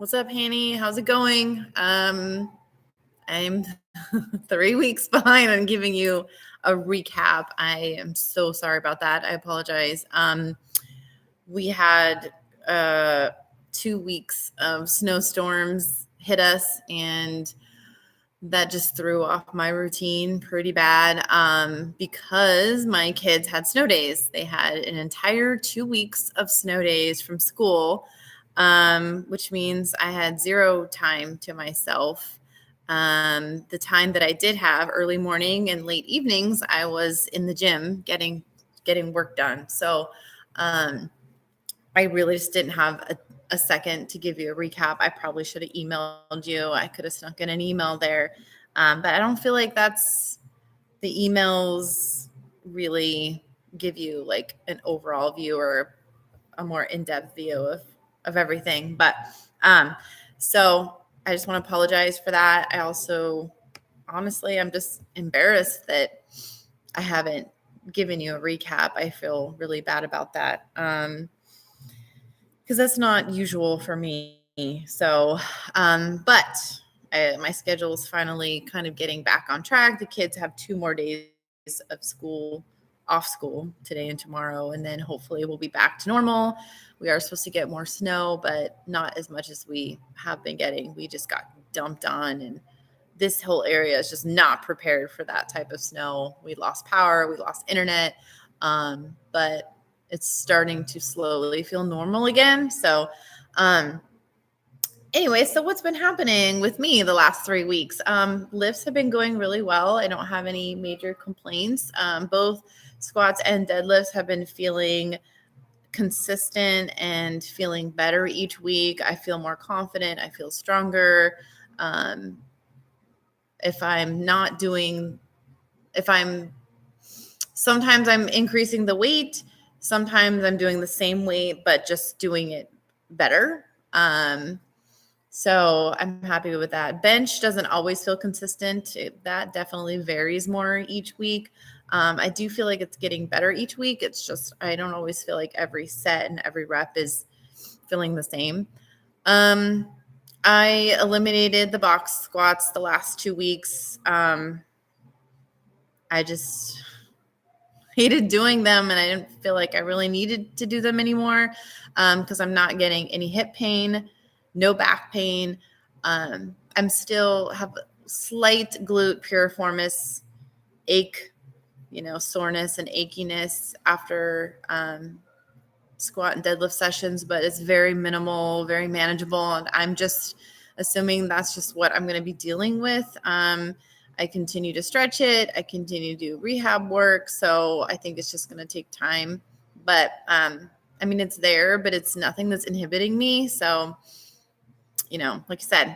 What's up, Hanny? How's it going? I'm 3 weeks behind on giving you a recap. I am so sorry about that. I apologize. We had 2 weeks of snowstorms hit us, and that just threw off my routine pretty bad because my kids had snow days. They had an entire 2 weeks of snow days from school, which means I had zero time to myself. The time that I did have, early morning and late evenings, I was in the gym getting work done. So I really just didn't have a second to give you a recap. I probably should have emailed you. I could have snuck in an email there. But I don't feel like that's the emails really give you like an overall view or a more in-depth view of everything. But so I just want to apologize for that. I also, honestly, I'm just embarrassed that I haven't given you a recap. I feel really bad about that. Because that's not usual for me. So, but my schedule is finally kind of getting back on track. The kids have 2 more days of school, off school, today and tomorrow, and then hopefully we'll be back to normal. We are supposed to get more snow, but not as much as we have been getting. We just got dumped on, and this whole area is just not prepared for that type of snow. We lost power, we lost internet, but it's starting to slowly feel normal again. So, anyway, so what's been happening with me the last 3 weeks? Lifts have been going really well. I don't have any major complaints. Both squats and deadlifts have been feeling consistent and feeling better each week. I feel more confident. I feel stronger. Sometimes I'm increasing the weight. Sometimes I'm doing the same weight, but just doing it better. So I'm happy with that. Bench doesn't always feel consistent. That definitely varies more each week. I do feel like it's getting better each week. It's just, I don't always feel like every set and every rep is feeling the same. I eliminated the box squats the last 2 weeks. I just hated doing them, and I didn't feel like I really needed to do them anymore because I'm not getting any hip pain, no back pain. I'm still have slight glute piriformis ache, soreness and achiness after squat and deadlift sessions, but it's very minimal, very manageable. And I'm just assuming that's just what I'm going to be dealing with. I continue to stretch it. I continue to do rehab work. So I think it's just going to take time. But it's there, but it's nothing that's inhibiting me. So, like you said,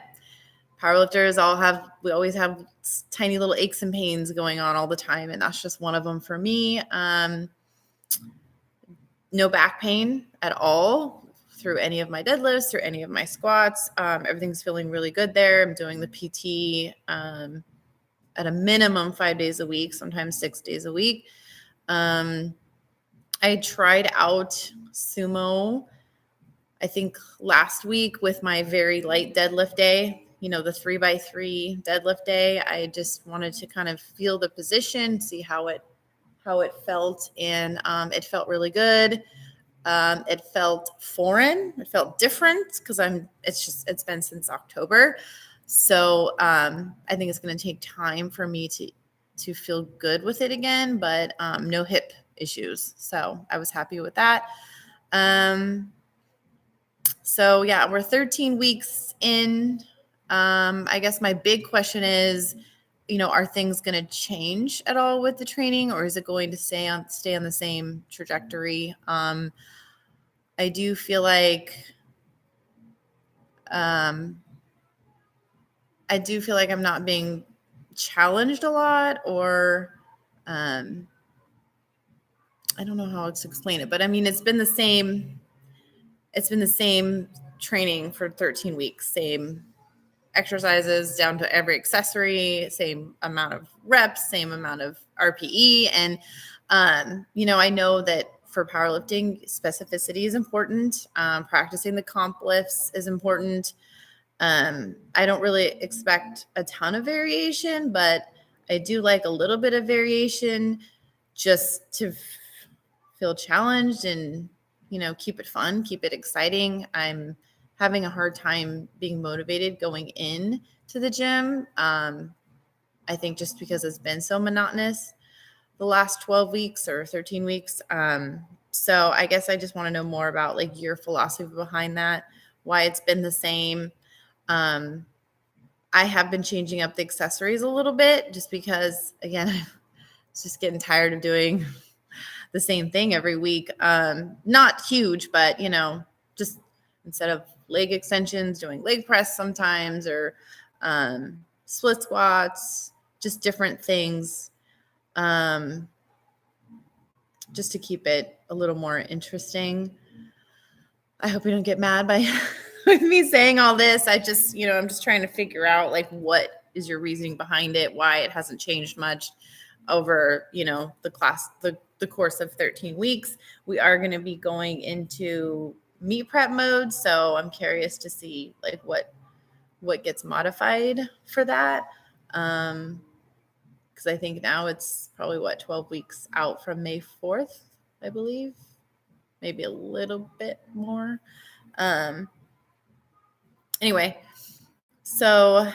powerlifters we always have tiny little aches and pains going on all the time. And that's just one of them for me. No back pain at all through any of my deadlifts, through any of my squats. Everything's feeling really good there. I'm doing the PT at a minimum 5 days a week, sometimes 6 days a week. I tried out sumo, I think last week with my very light deadlift day, the 3x3 deadlift day. I just wanted to kind of feel the position, see how it felt. And it felt really good. It felt foreign. It felt different because it's been since October. So I think it's going to take time for me to feel good with it again, but no hip issues. So I was happy with that. So yeah, we're 13 weeks in. I guess my big question is, are things going to change at all with the training, or is it going to stay on the same trajectory? I do feel like I'm not being challenged a lot, or I don't know how to explain it, but it's been the same. It's been the same training for 13 weeks, same exercises down to every accessory, same amount of reps, same amount of RPE. And, I know that for powerlifting, specificity is important. Practicing the comp lifts is important. I don't really expect a ton of variation, but I do like a little bit of variation just to feel challenged and, keep it fun, keep it exciting. I'm having a hard time being motivated going in to the gym. I think just because it's been so monotonous the last 12 weeks or 13 weeks. So I guess I just want to know more about like your philosophy behind that, why it's been the same. I have been changing up the accessories a little bit just because, again, I'm just getting tired of doing the same thing every week. Not huge, but, just instead of leg extensions, doing leg press sometimes or split squats, just different things. Just to keep it a little more interesting. I hope you don't get mad by with me saying all this. I'm just trying to figure out like what is your reasoning behind it, why it hasn't changed much over, the course of 13 weeks. We are going to be going into meet prep mode, so I'm curious to see like what gets modified for that. Because I think now it's probably 12 weeks out from May 4th, I believe, maybe a little bit more. Anyway, so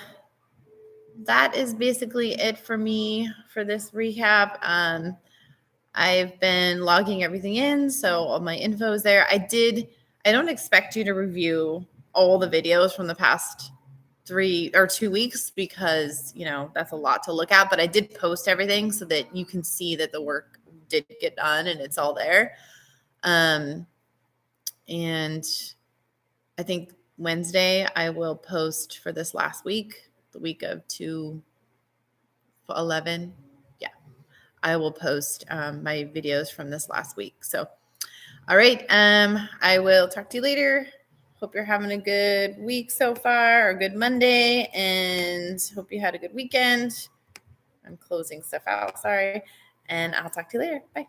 that is basically it for me for this recap. I've been logging everything in, so all my info is there. I don't expect you to review all the videos from the past 3 or 2 weeks because, that's a lot to look at, but I did post everything so that you can see that the work did get done and it's all there. And I think Wednesday I will post for this last week, the week of 2/11. Yeah, I will post my videos from this last week. So, all right. I will talk to you later. Hope you're having a good week so far, or a good Monday, and hope you had a good weekend. I'm closing stuff out. Sorry. And I'll talk to you later. Bye.